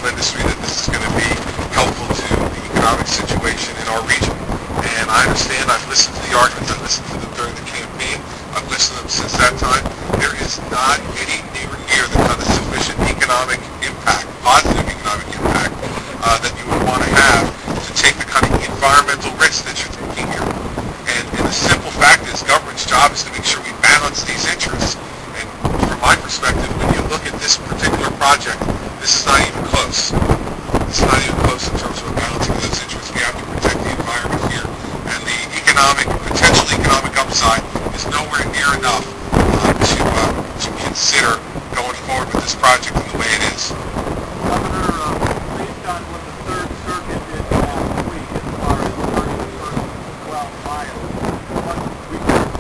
industry that this is going to be helpful to the economic situation in our region. And I understand, I've listened to the arguments, I've listened to them during the campaign, I've listened to them since that time. There is not any near the kind of sufficient economic impact, positive economic impact, that you would want to have to take the kind of environmental risks that you're taking here. And the simple fact is, government's job is to make sure we balance these interests. And from my perspective, when you look at this particular project, this is not even close. It's not even close in terms of balancing those interests. We have to protect the environment here. And the potential economic upside is nowhere near enough to consider going forward with this project in the way it is. Governor, based on what the Third Circuit did last week as far as 12 miles, what we have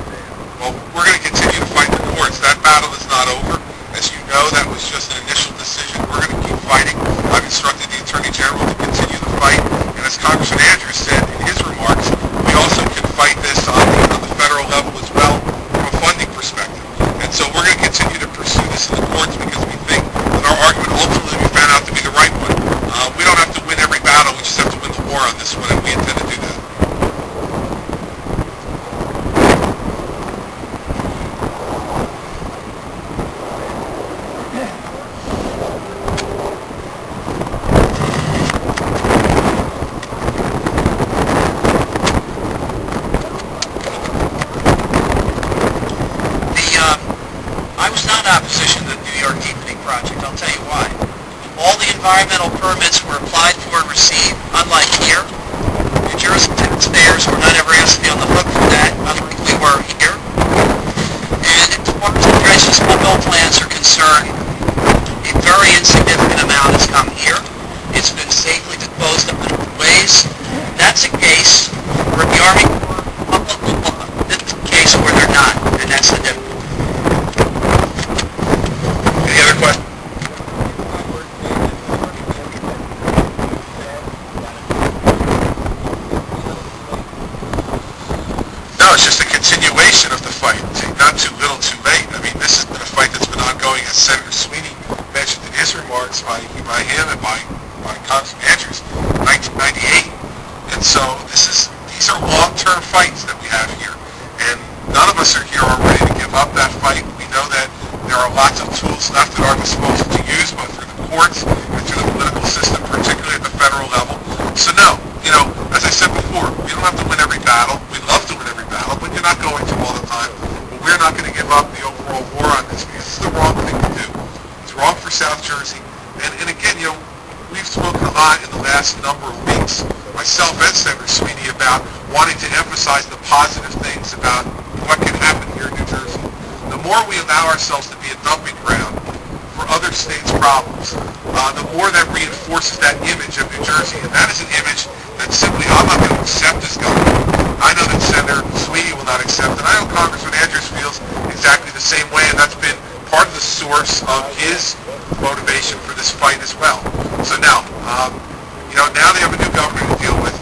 there? Well, we're going to continue to fight the courts. That battle is not over. As you know, that was just an initial decision. We're going to keep fighting. I've instructed the Attorney General to continue the fight. And as Congressman Andrews said in his remarks, we also can fight this on the federal level as well from a funding perspective. And so we're going to continue to pursue this in the courts because we think that our argument ultimately will be found out to be the right one. We don't have to win every battle. We just have to win the war on this one, and we intend to do that. I was not in opposition to the New York Deepening Project. I'll tell you why. All the environmental permits were applied for and received, unlike here. New Jersey taxpayers were not ever asked to be on the hook for that, unlike we were here. And as far as the precious mineral plants are concerned, a very insignificant amount has come here. It's been safely disposed of in other ways. That's a case where the Army Corps, this is a case where they're not, and that's the difference. Any other questions? No, it's just a continuation of the fight. Not too little, too late. I mean, this has been a fight that's been ongoing, as Senator Sweeney mentioned in his remarks, by him and by Congressman Andrews, 1998. And so these are long-term fights that we have here. And none of us are here are ready to give up that fight. We know that there are lots of tools left at our disposal to use, both through the courts and through the political system, particularly at the federal level. So no, as I said before, we don't have to win every battle. We'd love to win every battle, but you're not going to all the time. But we're not going to give up the overall war on this because it's the wrong thing to do. It's wrong for South Jersey. And again, we've spoken a lot in the last number of weeks, myself and Senator Sweeney, about wanting to emphasize the positive things about what can happen here in New Jersey. The more we allow ourselves to be a dumping ground for other states' problems, the more that reinforces that image of New Jersey. And that is an image that simply I'm not going to accept as governor. I know that Senator Sweeney will not accept, and I know Congressman Andrews feels exactly the same way, and that's been part of the source of his motivation for this fight as well. So now, now they have a new governor to deal with,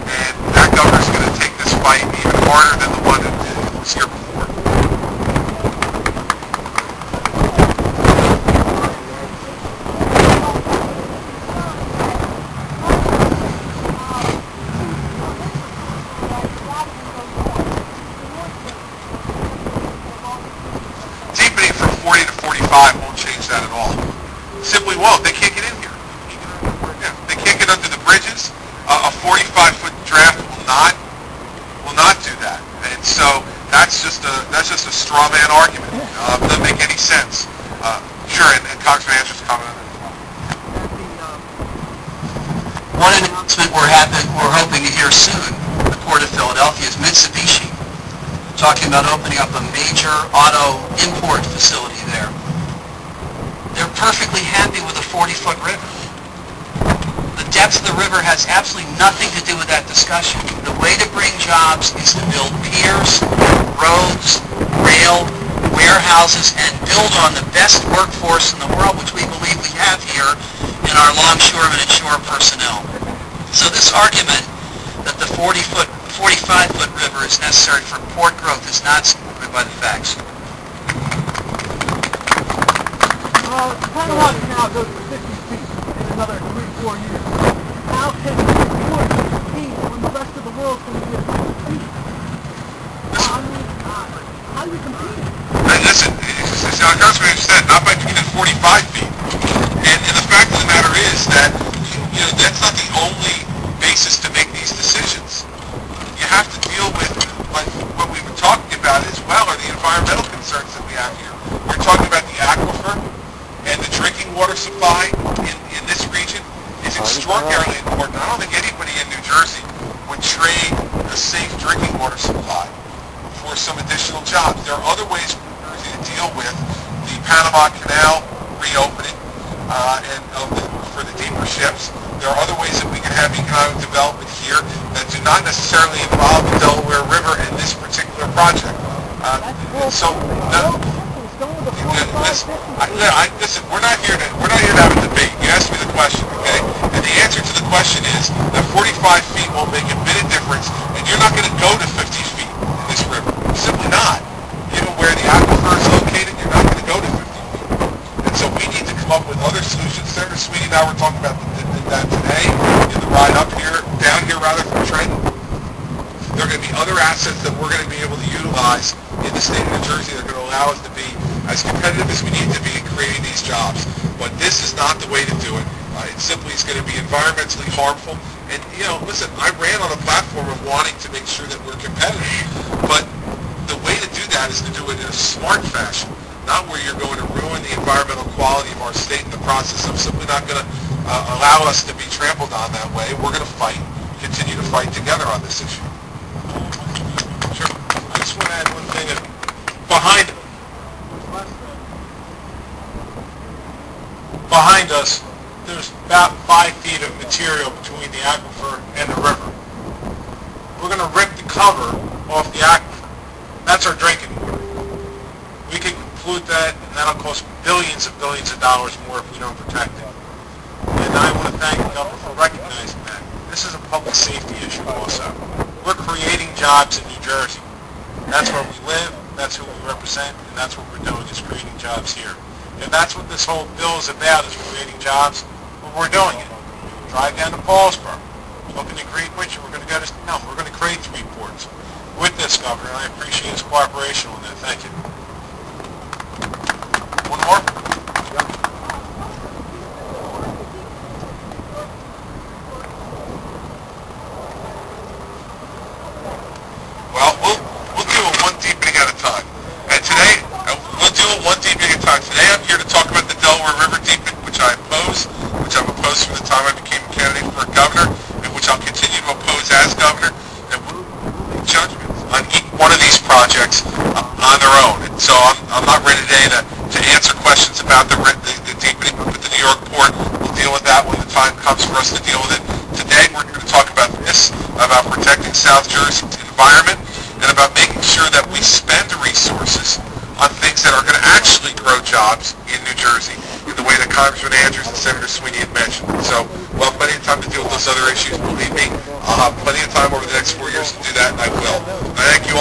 and that governor's going to take this fight even harder than the one that was here before. Deepening from 40 to 45 won't change that at all. Simply won't. They can't get in here. They can't get under the bridges. A 45-foot draft will not do that. And so that's just a straw man argument. Doesn't make any sense. Sure, and Congressman Andrews commented on that as well. One announcement we're hoping to hear soon from the Port of Philadelphia is Mitsubishi talking about opening up a major auto import facility there. They're perfectly happy with a 40-foot river. The depth of the river has absolutely nothing to do with that discussion. The way to bring jobs is to build piers, roads, rail, warehouses, and build on the best workforce in the world, which we believe we have here in our longshoremen and shore personnel. So this argument that the 45-foot river is necessary for port growth is not supported by the facts. Panama Canal goes for 50 feet. another 3-4 years. How can we support peace when the rest of the world's going to be against peace? I mean, how do you compete? Listen, as Congressman said, not by being at 45 feet. And the fact of the matter is that, that's not the only basis to make these decisions. You have to deal with, like, what we've been talking about as well, are the environmental concerns that we have here. We're talking about the aquifer, and the drinking water supply in this region is extraordinarily important. I don't think anybody in New Jersey would trade a safe drinking water supply for some additional jobs. There are other ways for New Jersey to deal with the Panama Canal reopening for the deeper ships. There are other ways that we can have economic development here that do not necessarily involve the Delaware River and this particular project. Listen, we're not here to have a debate. You asked me the question, okay? And the answer to the question is that 45 feet won't make a bit of difference, and you're not going to go to 50 feet in this river. Simply not. Given where the aquifer is located, you're not going to go to 50 feet. And so we need to come up with other solutions. Senator Sweeney and I were talking about that today in the ride down here from Trenton. There are going to be other assets that we're going to be able to utilize in the state of New Jersey that are going to allow us to be as competitive as we need to be in creating these jobs. But this is not the way to do it. It simply is going to be environmentally harmful. And, listen, I ran on a platform of wanting to make sure that we're competitive. But the way to do that is to do it in a smart fashion, not where you're going to ruin the environmental quality of our state in the process. I'm simply not going to allow us to be trampled on that way. We're going to fight, continue to fight together on this issue. Sure. I just want to add one thing. Behind us, there's about 5 feet of material between the aquifer and the river. We're going to rip the cover off the aquifer. That's our drinking water. We can pollute that, and that'll cost billions of dollars more if we don't protect it. And I want to thank the governor for recognizing that. This is a public safety issue also. We're creating jobs in New Jersey. That's where we live, that's who we represent, and that's what we're doing, is creating jobs here. And that's what this whole bill is about, is creating jobs. But we're doing it. Drive down to Paulsboro, looking to Greenwich, and we're going to go to Elm. We're going to create 3 ports with this governor, and I appreciate his cooperation on that. Thank you. One more? Well, we'll deal with one deepening at a time. And today, we'll deal with one deepening at a time. Today I'm here to talk about the Delaware River Deepening, which I've opposed from the time I became a candidate for governor, and which I'll continue to oppose as governor. And we'll make judgments on each one of these projects on their own. And so I'm not ready today to answer questions about the deepening with the New York port. We'll deal with that when the time comes for us to deal with it. Today we're here to talk about this, about protecting South Jersey's environment, and about making sure that we spend resources on things that are going to actually grow jobs in New Jersey in the way that Congressman Andrews and Senator Sweeney had mentioned. So we'll have plenty of time to deal with those other issues. Believe me, I'll have plenty of time over the next 4 years to do that, and I will. I thank you all.